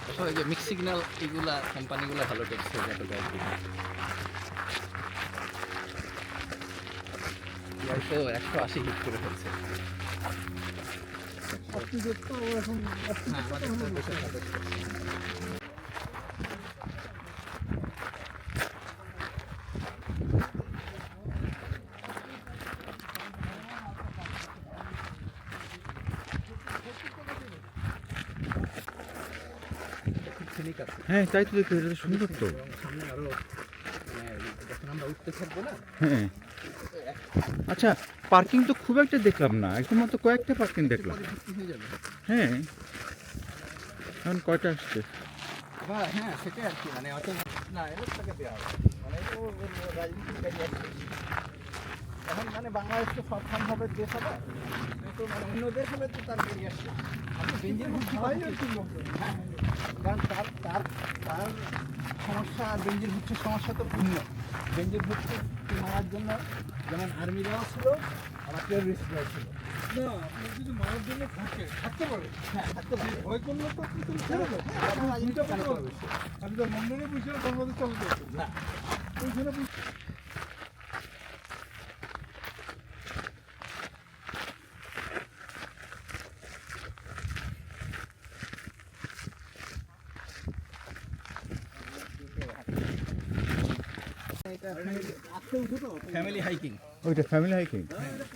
আসলে যে mix signal এগুলা কোম্পানিগুলো ভালো টেকছে গত কয়েকদিন। তো 180 হিট করে ফেলছে। হ্যাঁ, আমাদের তো 227 ঠিক আছে। হ্যাঁ তাই তো দেখতে, এটা তো সুন্দর তো। এবং সামনে আরো যখন আমরা উঠতে থাকবো না, হ্যাঁ আচ্ছা, পার্কিং তো খুব একটা দেখলাম না, একদম মাত্র কয়েকটা পার্কিং দেখলাম। পরে ভর্তি হয়ে যাবে। হ্যাঁ এখন কয়টা আসছে? হ্যাঁ সেটাই আর কি, মানে অত না এর টাকা দেওয়া হবে, মানে তো রাজনীতির গাড়ি আসছে এখন, মানে বাংলাদেশ তো সব সম্ভবের দেশ হবে, কিন্তু মানে অন্য দেশ হলে তো তার গাড়ি আসছে। আপনি বেঞ্জিন ভুক্তি হয় আর কি, হ্যাঁ, কারণ তার তার তার সমস্যা আর বেঞ্জিন ভুক্তির সমস্যা তো ভিন্ন। বেঞ্জিন ভুক্তি মারার জন্য যেমন আর্মিরাও ছিল, আবার টেররিস্টরাও ছিল। না, আপনি যদি মারার জন্য থাকতে পারে, হ্যাঁ থাকতে পারে। ভয় করলে তো কিন্তু আপনি রাজনীতি কেন করবে? আমি তো লন্ডনে বসে বাংলাদেশ চালাতে পারছি না, ওইখানে ফ্যামিলি হাইকিং। ওইটা ফ্যামিলি হাইকিং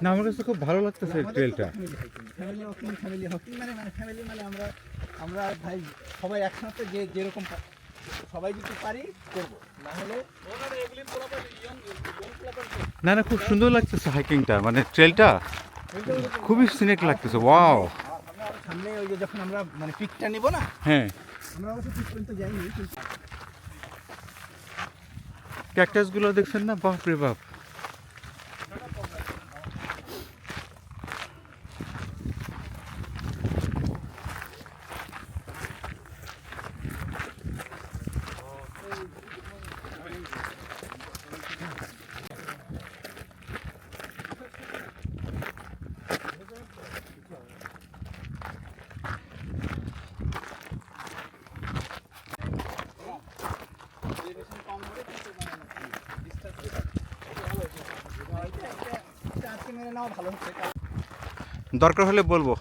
না, আমার কাছে খুব ভালো লাগতেছে এই ট্রেলটা। ফ্যামিলি হাইকিং, ফ্যামিলি হাইকিং মানে ফ্যামিলি মানে আমরা আমরা ভাই সবাই একসাথে যে যেরকম সবাই যদি পারি করবো, না হলে না না, খুব সুন্দর লাগতেছে হাইকিংটা, মানে ট্রেলটা খুবই সিনেক লাগতেছে। ওয়াও। সামনে ওই যে যখন আমরা মানে পিকটা নিব না, হ্যাঁ আমরা অবশ্য পিক পর্যন্ত যাইনি, কিন্তু ক্যাকটাসগুলো দেখছেন না, বাপ রে বাপ। আজকে মেনে নেওয়া ভালো হচ্ছে। দরকার হলে বলবো।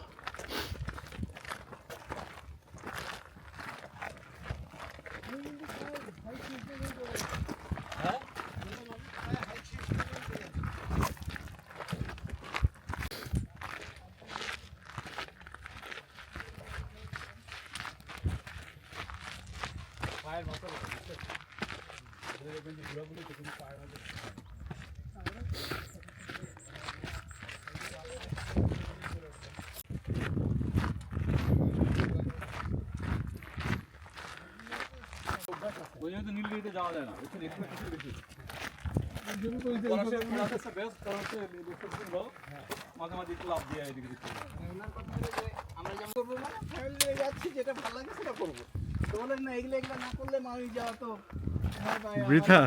ওই জন্য তো নীলগিরিতে যাওয়া যায় না, ওইখানে এক্সপেক্টেশন বেশি। মাঝে মাঝে একটু লাভ দিয়ে এদিকে দিচ্ছে। আমরা যেমন করবো মানে ফ্যামিলি যাচ্ছি, যেটা ভালো লাগে সেটা করবো। তো বলেন না এগুলো এগুলো না করলে মানুষ যাওয়া তো বৃথা।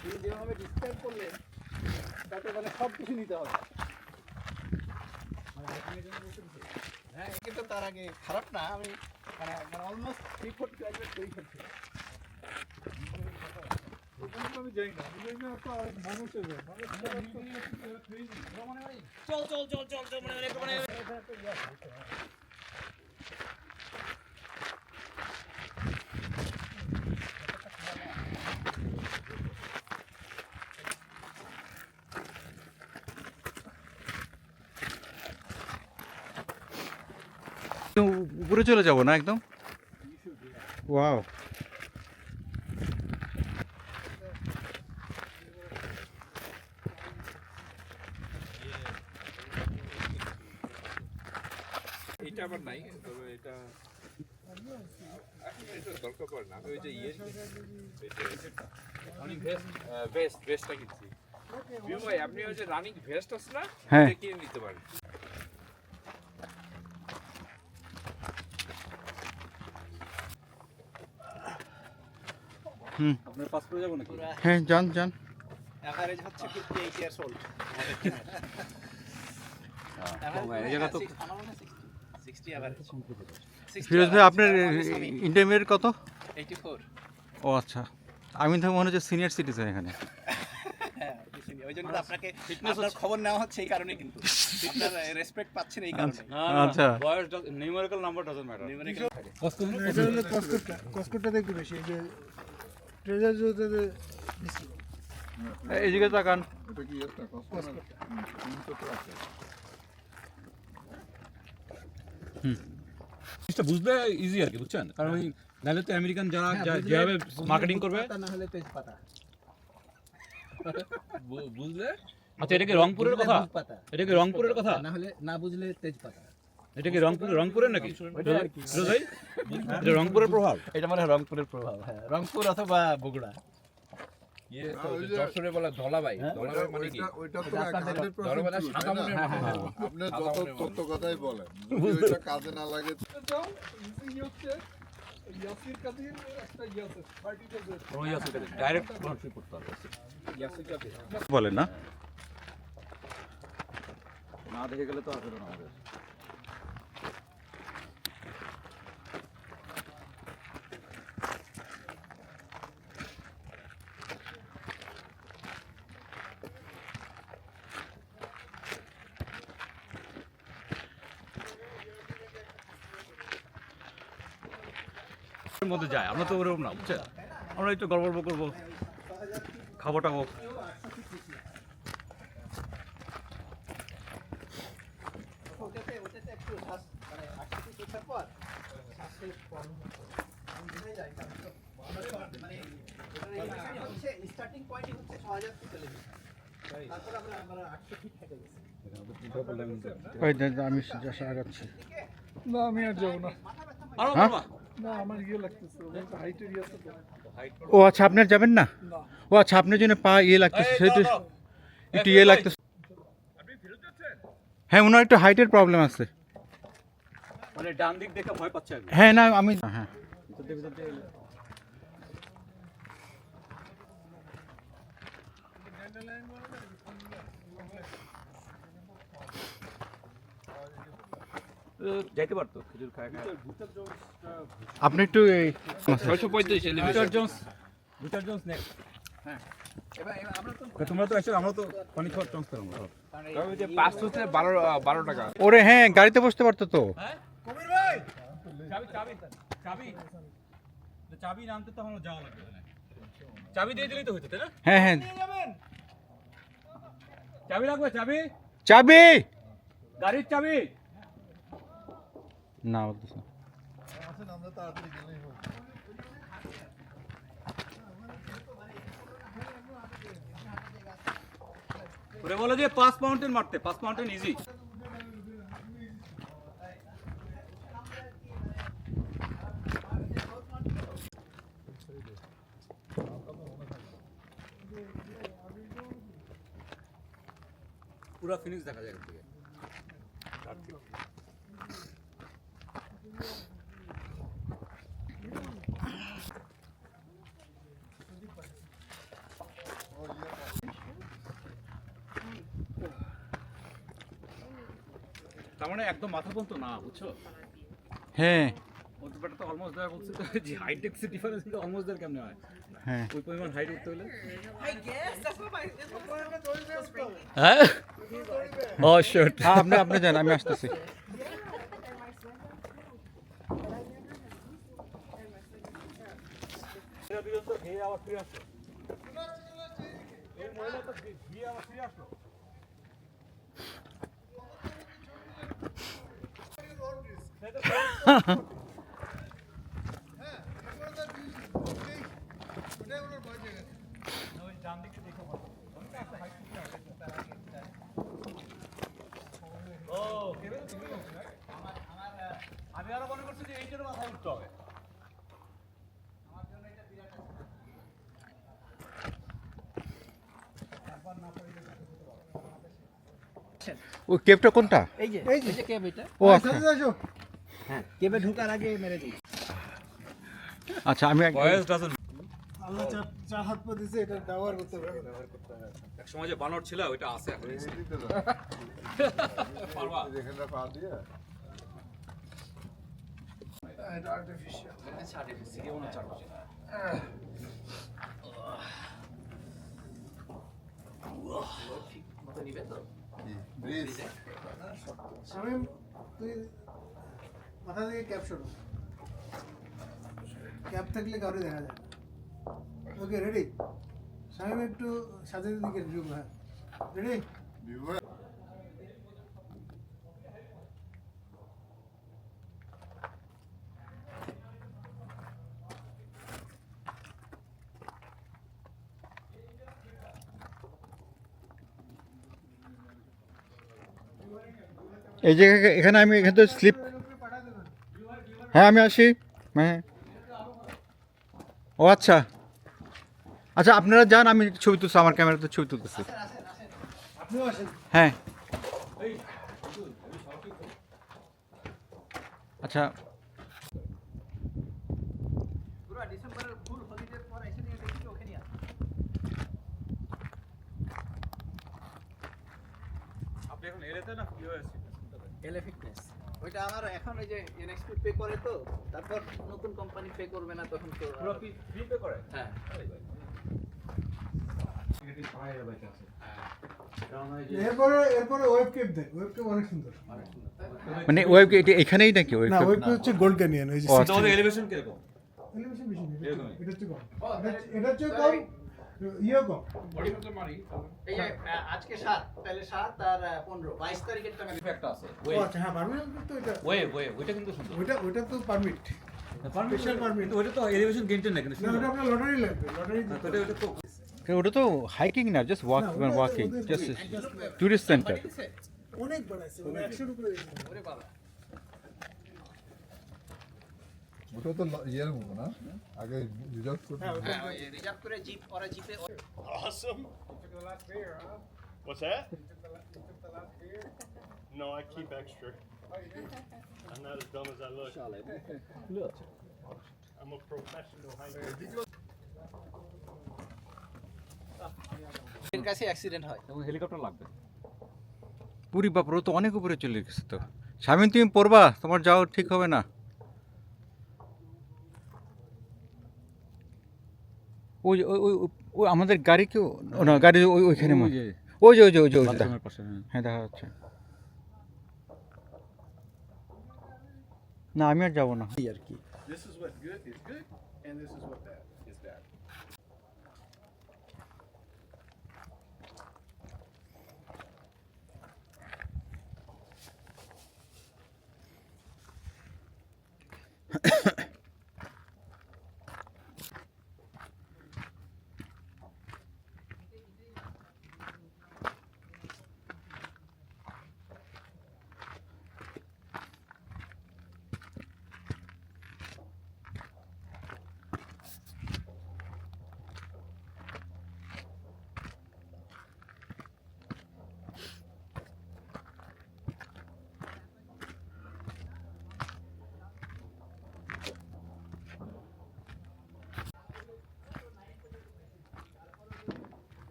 তুমি যেভাবে ডিসক্রাইব করলে তাতে মানে সব কিছু নিতে হবে। হ্যাঁ কিন্তু তার আগে খারাপ না, আমি মানে মানে অলমোস্ট 3-4 গ্রাজুয়েট করে ফেলছি। ওখানে তো আমি যাই না, ওই জন্য তো আর মানুষের চল চল চল চল চল মানে উপরে চলে যাব না একদম। ওয়াও। এটা আবার নাই, তবে এটা এটা দরকার পড়ে না। আমি ওই যে রানিং ভেস্টটা কিনছি। বিমু ভাই, আপনি ওই যে রানিং ভেস্ট আছে না, হ্যাঁ। এটা কিনে নিতে পারেন। আপনার পাসপোর্ট যাবো নাকি? হ্যাঁ যান যান। এভারেজ হচ্ছে 58 ইয়ার্স ওল্ড। এই জায়গা তো 60 অ্যাভারেজ ফিরোজ ভাই আপনার ইন্টারমিডিয়েট কত? 84 ও আচ্ছা, আমি তো মনে হচ্ছে সিনিয়র সিটিজেন এখানে। হ্যাঁ ওই জন্য তো আপনাকে আপনার খবর নেওয়া হচ্ছে এই কারণে, কিন্তু আপনার রেসপেক্ট পাচ্ছেন এই কারণে। আচ্ছা। বয়স নিউমেরিক্যাল নাম্বার ডাজন্ট ম্যাটার। এটা হলো কস্কোটটা দেখতে বেশি, এই যে ট্রেজার জোতে বেশি। এইদিকে তাকান। এটা কি একটা কষ্ট জিনিসটা বুঝলে ইজি আর কি, বুঝছেন? কারণ ওই নাহলে তো আমেরিকান যারা যেভাবে মার্কেটিং করবে, না হলে তেজপাতা, বুঝলে আচ্ছা এটা কি রংপুরের কথা? তেজপাতা এটা কি রংপুরের কথা? না হলে না বুঝলে তেজপাতা। এটা কি রংপুরের নাকি ফিরোজ ভাই? এটা রংপুরের প্রভাব? এটা মানে রংপুরের প্রভাব, হ্যাঁ রংপুর অথবা বগুড়া। ইয়ে তো যশোরে বলা ধলাবাই, ধলাবাই মানে কি? ওইটা তো 100% ধলাবাই মানে সাদা মনের আপনি যত তথ্য কথাই বলেন, যদি ওইটা কাজে না লাগে ডাইরেক্ট প্রোডাকশন করতে হবে। বলেন না? না দেখে গেলে তো আসলে না আমাদের। মধ্যে যায়, আমরা তো ওরকম না, বুঝছেন? আমরা একটু গল্প করবো, খাবো টাবো। স্টার্টিং পয়েন্ট হচ্ছে 6000 থেকে চলে গেছে, তারপর আমরা 800 ফিট থেকে গেছি। ওই যে আমি আগাচ্ছি। না আমি আর যাবো না, হ্যাঁ? না আমার ইয়ে লাগতেছে, হাইটের ইয়ে আছে তো। ও আচ্ছা, আপনি আর যাবেন না? ও আচ্ছা, আপনার জন্য পা ইয়ে লাগতেছে, সেটা একটু ইয়ে লাগতেছে। হ্যাঁ, ওনার একটু হাইটের প্রবলেম আছে। মানে ডান দিক দেখে ভয় পাচ্ছে আর কি। হ্যাঁ না আমি হ্যাঁ যাইতে পারতো খেজুর খায় খায়। আপনি একটু এই 635 এলিভেশন। ভিটার Jones next. এবার আমরা তো তোমরা তো অ্যাকচুয়ালি আমরা তো পানি খাওয়ার চান্স পেলাম না। তবে যে 5 হচ্ছে 12 টাকা। ওরে হ্যাঁ, গাড়িতে বসতে পারতো তো। চাবি নামতে তো আমরা যাওয়া লাগবে। চাবি দিয়ে দিলেই তো হতো, তাই না? হ্যাঁ হ্যাঁ, চাবি লাগবে, চাবি, চাবি গাড়ির চাবি। না বলতেছে না। আমরা তাড়াতাড়ি গেলেই হবে। ওরে বলে যে 5 মাউন্টেন মারতে, 5 মাউন্টেন ইজি। পুরো ফিনিশ দেখা যায় এখান থেকে। তার মানে একদম মাথা পর্যন্ত না, বুঝছো? হ্যাঁ ব্যাপারটা তো অলমোস্ট দেওয়া বলছে তো, যে হাইট টেক্সি ডিফারেন্স কিন্তু অলমোস্ট দেওয়ার কেমনে হয়? হ্যাঁ ওই পরিমাণ হাইট উঠতে হলে হ্যাঁ, ও শিট, আপনি আপনি যান, আমি আসতেছি। খেয়ে আবার ফিরে আসলো। এই মহিলা তো গিয়ে আবার ফিরে আসলো। আমি আরো মনে করছি যে এইটার মাথায় উঠতে হবে। ওই কেপটা কোনটা? এই যে কেব এটা, ও আচ্ছা হ্যাঁ কেবে ঢোকার আগে মেরে দিই। আচ্ছা, আমি বয়স ডাজন্ট আল্লাহ চার হাত পা দিছে, এটা ব্যবহার করতে হবে। এক সময় যে বানর ছিল ওইটা আছে এখন পারবা এখানে পা দিয়ে এটা আর্টিফিশিয়াল। ব্রিজ শামীম, তুই মাথা থেকে ক্যাপ সরো। ক্যাপ থাকলে কাউরে দেখা যায় না। ওকে, রেডি? শামীম একটু সাথে দিকে ঢুকবো। হ্যাঁ, রেডি? বিভা এই যে এখানে আমি এখানে তো স্লিপ, হ্যাঁ আমি আসি, হ্যাঁ। ও আচ্ছা আচ্ছা, আপনারা যান, আমি ছবি তুলছি, আমার ক্যামেরাতে ছবি তুলতেছি। আপনিও আসেন। হ্যাঁ আচ্ছা, পুরো ডিসেম্বরের ফুল হলিডের পর এসে নিয়ে দেখি ওখানে আছে। আপনি এখন এলেতে না ইউএস এলে ফিটনেস ওইটা আমার এখন ওই যে এনএক্সপি পে করে, তো তারপর নতুন কোম্পানি পে করবে না তখন তো পুরো কি ফ্রি পে করে হ্যাঁ এরপরে ওয়েব কেপ দেয়। ওয়েব কেপ অনেক সুন্দর। মানে ওয়েব এখানেই নাকি ওয়েব? না, ওয়েব কেপ হচ্ছে গোল্ড ক্যানিয়ন। ওই যে ও, আচ্ছা। তোমাদের এলিভেশন কিরকম এলিভেশন বেশি নেই, এরকমই। এটা হচ্ছে কম। এটা হচ্ছে কম, ইয়ে কম। এই যে আজকে 7 তাহলে 7 আর 15 22 তারিখের টাকা ইফেক্ট আছে ও আচ্ছা, হ্যাঁ, পারমিট তো এটা। ওইটা কিন্তু সুন্দর ওইটা তো পারমিট। Special permit. কিন্তু ওইটা তো এলিভেশন গেইনটা না কিন্তু না, ওটা আপনার লটারি লাগবে। লটারি দিতে হবে। ওটা তো ওটা তো হাইকিং না, জাস্ট না, ওটা ওয়াকিং, ওদের জাস্ট just টুরিস্ট সেন্টার। অনেক বাড়াইছে, 100 এর উপরে দিয়েছে। ওরে বাবা ওটা তো ইয়ের মতো না, আগে রিজার্ভ করতে হ্যাঁ, ওটা রিজার্ভ করে জিপ ওরা জিপে Awesome. What's that? No, I keep extra. I'm not as dumb as I look. I'm a professional hiker. এর কাছে অ্যাক্সিডেন্ট হয়। এবং হেলিকপ্টার লাগবে পুরি বাপর, ও তো অনেক উপরে চলে গেছে তো। স্বামীন, তুমি পড়বা, তোমার যাও ঠিক হবে না। ওই ওই ওই ওই আমাদের গাড়ি কেউ, ও না, গাড়ি ওইখানে ওই যে ওই যে ওই যে ওই যে ওই যে বাথরুমের পাশে হ্যাঁ, দেখা যাচ্ছে। না, আমি আর যাবো না। আর কি, this is what good is good and this is what bad is bad.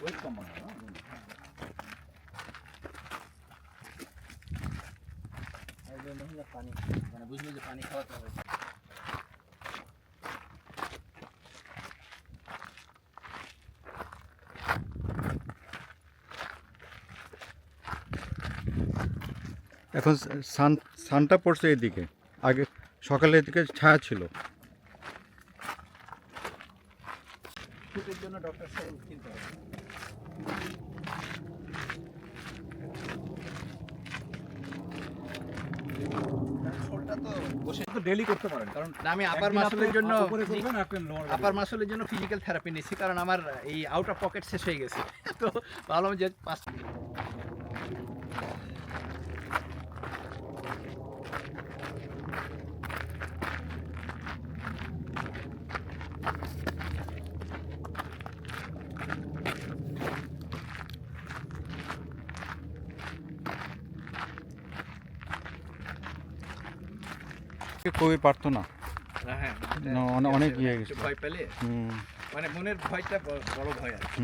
Weight কমানো না পানি মানে বুঝলো যে পানি খাওয়াতে হবে। এখন সানটা পড়ছে এদিকে, আগে সকালে এদিকে ছায়া ছিল। ফুটের জন্য ডক্টর সাহেব কিনতে হবে। ছোটটা তো বসে তো ডেইলি করতে পারেন কারণ না, আমি আপার মাসলের জন্য উপরে করবেন আপনি লোয়ার আপার মাসলের জন্য ফিজিক্যাল থেরাপি নিচ্ছি, কারণ আমার এই আউট অফ পকেট শেষ হয়ে গেছে। তো ভাবলাম যে 5 এই কবি পারতো না। হ্যাঁ না, অনেক ইয়ে হয়ে একটু গেছে। ভয় পেলে হুম মানে মনের ভয়টা বড় ভয় আর কি।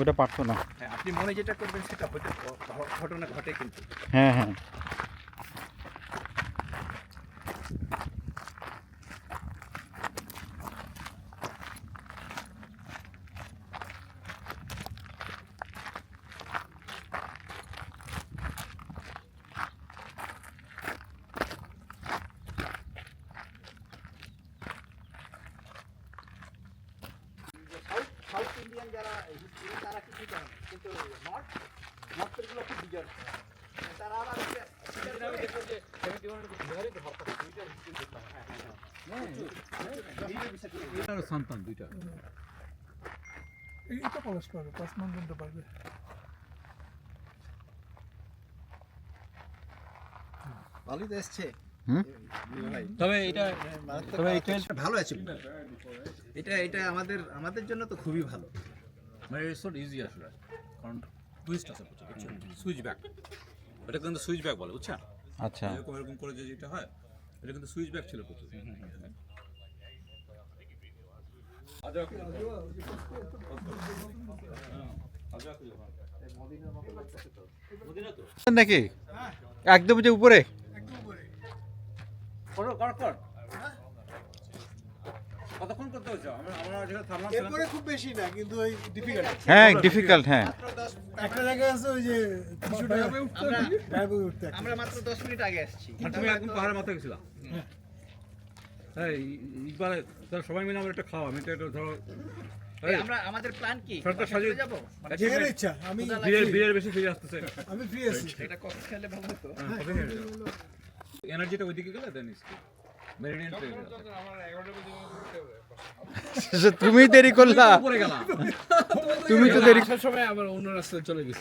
ওটা পারতো না। হ্যাঁ, আপনি মনে যেটা করবেন সেটা হয়তো ঘটনা ঘটে কিন্তু হ্যাঁ হ্যাঁ। সাউথ ইন্ডিয়ান যারা হিস্ট্রি তারা কিছু জানে না। কিন্তু নর্থের গুলো খুব বিজয় তারা আবার সন্তান দুইটা এটা পলাশ পারবে, 5 মান পর্যন্ত পারবে। ভালোই তো এসছে হুম? ভাই তবে এটা তবে এই ভালো আছে এটা আমাদের জন্য তো খুবই ভালো মানে ইটস নট ইজি আসলে, কারণ টুইস্ট আছে বুঝছেন, সুইচ ব্যাক, এটা কিন্তু সুইচ ব্যাক বলে বুঝছেন, আচ্ছা এরকম এরকম করে যে যেটা হয় এটা কিন্তু সুইচ ব্যাক ছিল প্রচুর। নাকি একদম যে উপরে কতক্ষণ করতে হচ্ছে আমরা যেটা থামলাম এরপরে খুব বেশি না, কিন্তু ওই ডিফিকাল্ট। হ্যাঁ ডিফিকাল্ট হ্যাঁ। একটা জায়গায় আছে ওই যে কিছুটা ড্রাইভে উঠতে আমরা মাত্র 10 মিনিট আগে আসছি তুমি একদম পাহাড়ের মাথায় গেছিলা। হ্যাঁ ইকবালে তাহলে সবাই মিলে আমরা একটা খাওয়া, আমি তো একটা ধরো আমরা আমাদের প্ল্যান কি সরকার সাজিয়ে যাব যেখানে ইচ্ছা। আমি বিয়ের বেশি ফিরে আসতেছে, আমি ফ্রি আছি। এটা কফি খেলে ভালো হতো এনার্জিটা ওইদিকে গেলে দেন মেরিডিয়ান ট্রেন তুমি দেরি করলা, পরে গেলাম। তুমি তো দেরি আসার সময় আবার অন্য রাস্তায় চলে গেছিল।